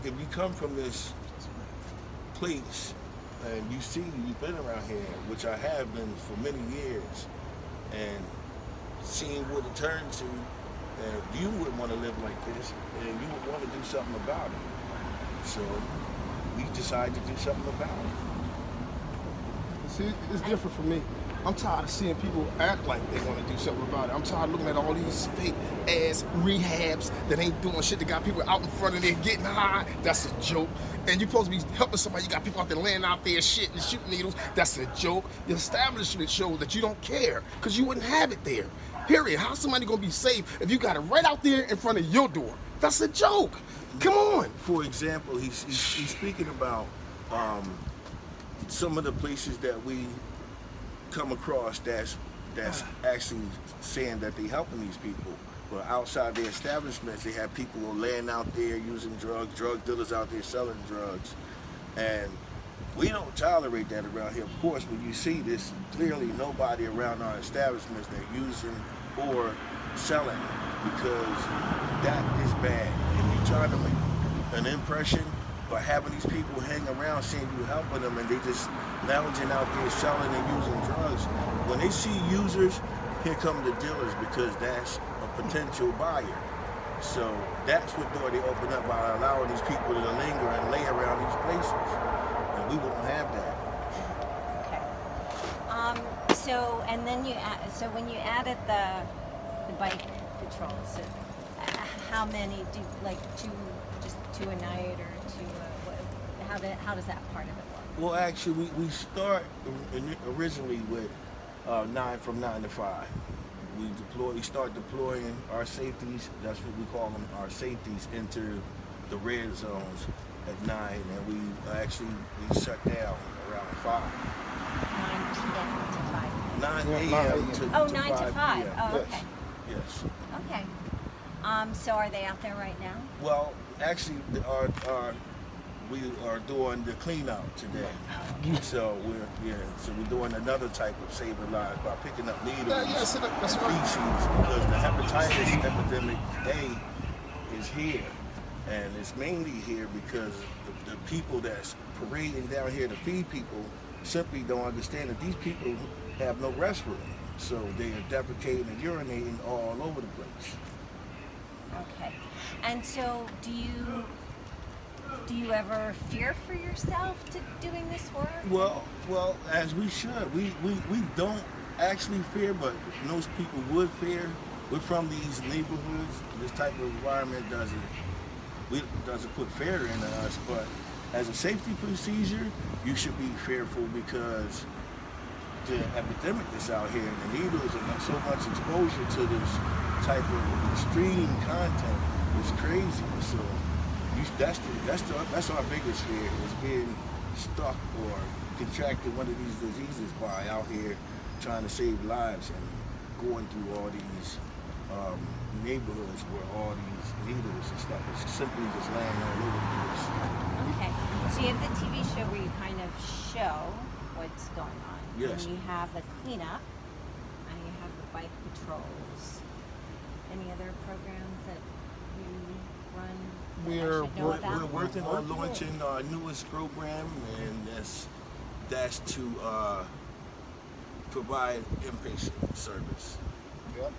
if you come from this place and you've been around here, which I have been for many years, and seeing what it turned to, and you wouldn't want to live like this, and you would want to do something about it. So we decided to do something about it. See, it's different for me. I'm tired of seeing people act like they want to do something about it. I'm tired of looking at all these fake ass rehabs that ain't doing shit. That got people out in front of there getting high. That's a joke. And you're supposed to be helping somebody. You got people out there laying out there shitting and shooting needles. That's a joke. The establishment shows that you don't care because you wouldn't have it there. Period. How's somebody gonna be safe if you got it right out there in front of your door? That's a joke. Come on. For example, he's speaking about some of the places that we come across that's actually saying that they helping these people. But outside the establishments, they have people laying out there using drugs, drug dealers out there selling drugs. And we don't tolerate that around here. Of course, when you see this, clearly nobody around our establishments that using or selling, because that is bad. And you try to make an impression by having these people hang around saying you helping them and they just lounging out there selling and using drugs. When they see users, here come the dealers, because that's a potential buyer. So that's what door they open up by allowing these people to linger and lay around these places. And we won't have that. Okay. So and then so when you added the bike patrol, so how many do just two a night or two? How does that part of it work? Well, actually, we start originally with 9 to 5. We start deploying our safeties. That's what we call them, our safeties, into the red zones at 9, and we shut down around 5. 9 p.m. to 5. 9 a.m. to 9 to 5. p.m. Oh, okay. Yes. Okay. So are they out there right now? Well, actually, we are doing the clean out today. So we're doing another type of saving lives by picking up needles and feces, because the hepatitis epidemic is here, and it's mainly here because the people that's parading down here to feed people simply don't understand that these people have no restroom, so they are defecating and urinating all over the place. Okay. And so do you ever fear for yourself to doing this work? Well, as we should. We don't actually fear, but most people would fear. We're from these neighborhoods. This type of environment doesn't put fear into us, but as a safety procedure, you should be fearful, because the epidemic that's out here, and the needles, and so much exposure to this type of extreme content is crazy. So that's our biggest fear, is being stuck or contracting one of these diseases by out here trying to save lives and going through all these neighborhoods where all these needles and stuff is simply just laying all over the place. Okay. So you have the TV show where you kind of show what's going on. Yes. And you have the cleanup, and you have the bike patrols. Any other programs that you run? We're working on launching our newest program, and that's to provide inpatient service. Yep.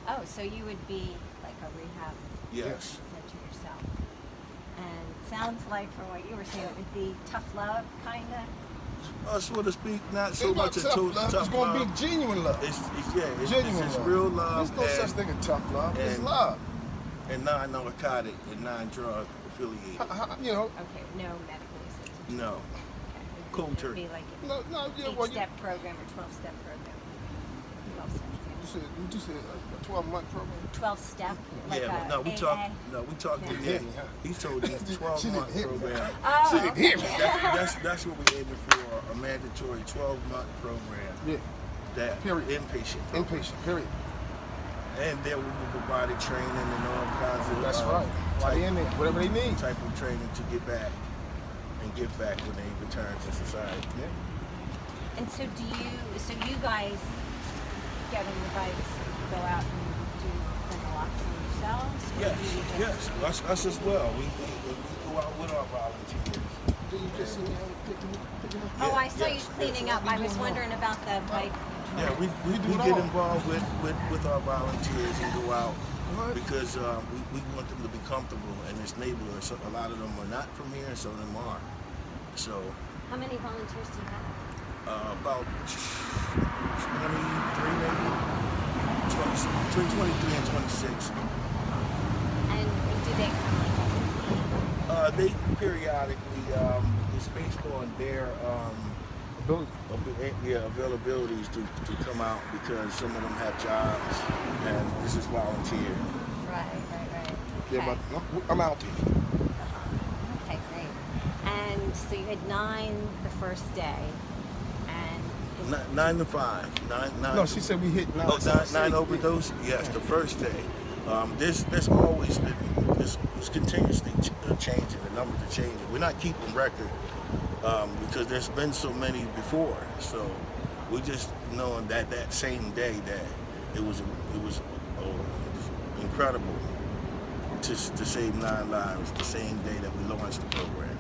Oh, so you would be like a rehab Yes. center yourself. And it sounds like, from what you were saying, it would be tough love, kind of? So to speak, not so It's not much a tough total love. tough It's going to love. be genuine love. It's Genuine it's love. real love. There's no such thing as tough love. It's and- love. And non-narcotic and non-drug affiliated. You know, Okay, no medical assistance. No. Okay. Cold It would turkey. be like no, an yeah, well, you 8-step program or 12-step program. 12 steps, you said a 12-month program. yeah. 12-step, like Yeah, a no, we AA. talked to Yeah. him. He told you She 12-month didn't hit me. program. Oh, She didn't hear me. That's what we're aiming for, a mandatory 12-month program. Yeah, That Period. inpatient program. inpatient, period. And there will be provided training and all kinds of That's right. Stay in there, whatever they need. type of training to get back and give back when they return to society. Yeah. And so so you guys get on the bikes, go out and do the naloxone yourselves? Or Yes, do you just- yes, us as well. We go out with our volunteers. Did you just see me picking up? Oh, Yeah, I saw you yes, cleaning yes. up. I was wondering about the bike. Yeah, we do it get all. involved with our volunteers and go out What? because we want them to be comfortable in this neighborhood. So a lot of them are not from here, and some of them are. So How many volunteers do you have? about 23 maybe, 20, between 23 and 26. And do they come like They periodically, it's based on their availabilities to come out because some of them have jobs and this is volunteer. right? Yeah, Okay. but I'm out there. Okay, great. And so you had 9 the first day, and 9 to 5. Nine. No, she said we hit 9. Oh, nine overdose? Yes, the first day. There's always been, it's continuously changing, the numbers are changing. We're not keeping record because there's been so many before. So we just knowing that same day that it was incredible to save 9 lives the same day that we launched the program.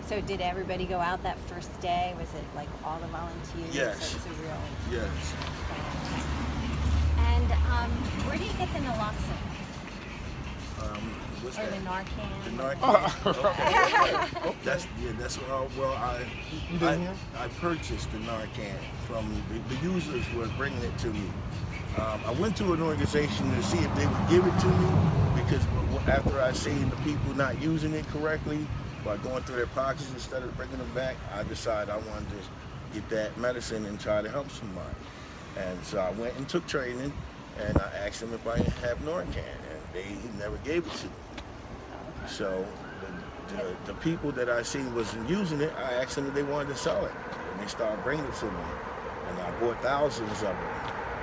so did everybody go out that first day? Was it like all the volunteers? Yes. So it was a real. Yes. And where do you get the naloxone What's or that? the Narcan? The Narcan. Okay. That's well. You didn't hear? I purchased the Narcan from the users were bringing it to me. I went to an organization to see if they would give it to me because after I seen the people not using it correctly by going through their pockets instead of bringing them back, I decided I wanted to get that medicine and try to help somebody. And so I went and took training, and I asked them if I have Narcan, and they never gave it to me. So the people that I seen wasn't using it, I asked them if they wanted to sell it, and they started bringing it to me, and I bought thousands of them.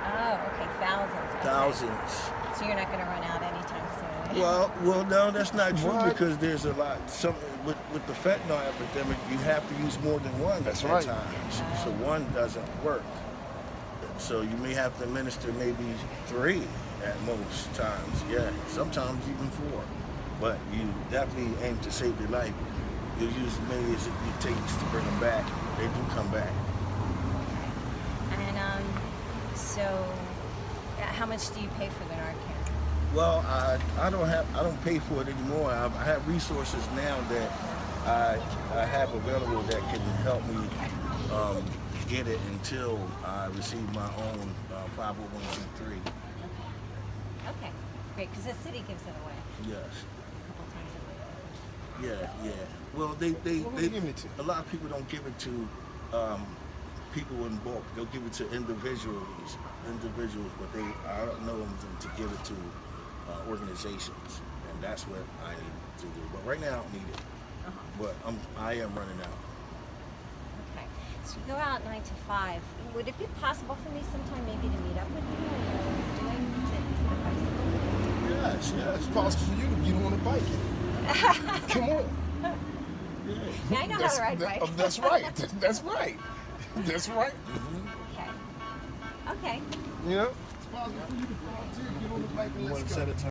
Oh, okay, thousands. Okay. Thousands. So you're not going to run out anytime soon. Well, no, that's not true What? because there's a lot. With the fentanyl epidemic, you have to use more than one That's at right. times. So one doesn't work. So you may have to administer maybe 3 at most times. Yeah, sometimes even 4. But you definitely aim to save their life. You'll use as many as it takes to bring them back. They do come back. And so how much do you pay for the Narcan? Well, I don't pay for it anymore. I have resources now that I have available that can help me get it until I receive my own 501c3. Okay, great, because the city gives it away Yes. a couple times a week. Yeah. Well, they Who are you giving it to? a lot of people don't give it to people in bulk. They'll give it to individuals, but I don't know them to give it to organizations, and that's what I need to do. But right now, I don't need it. But I am running out. Okay, so you go out 9 to 5. Would it be possible for me sometime maybe to meet up with you or doing the bicycle? Yes. It's possible for you to get on a bike. Come on. Yeah, I know how to ride bike. That's right. That's right. That's right. Okay. You know? It's possible for you to volunteer, get on the bike and You let's want to go. set a time?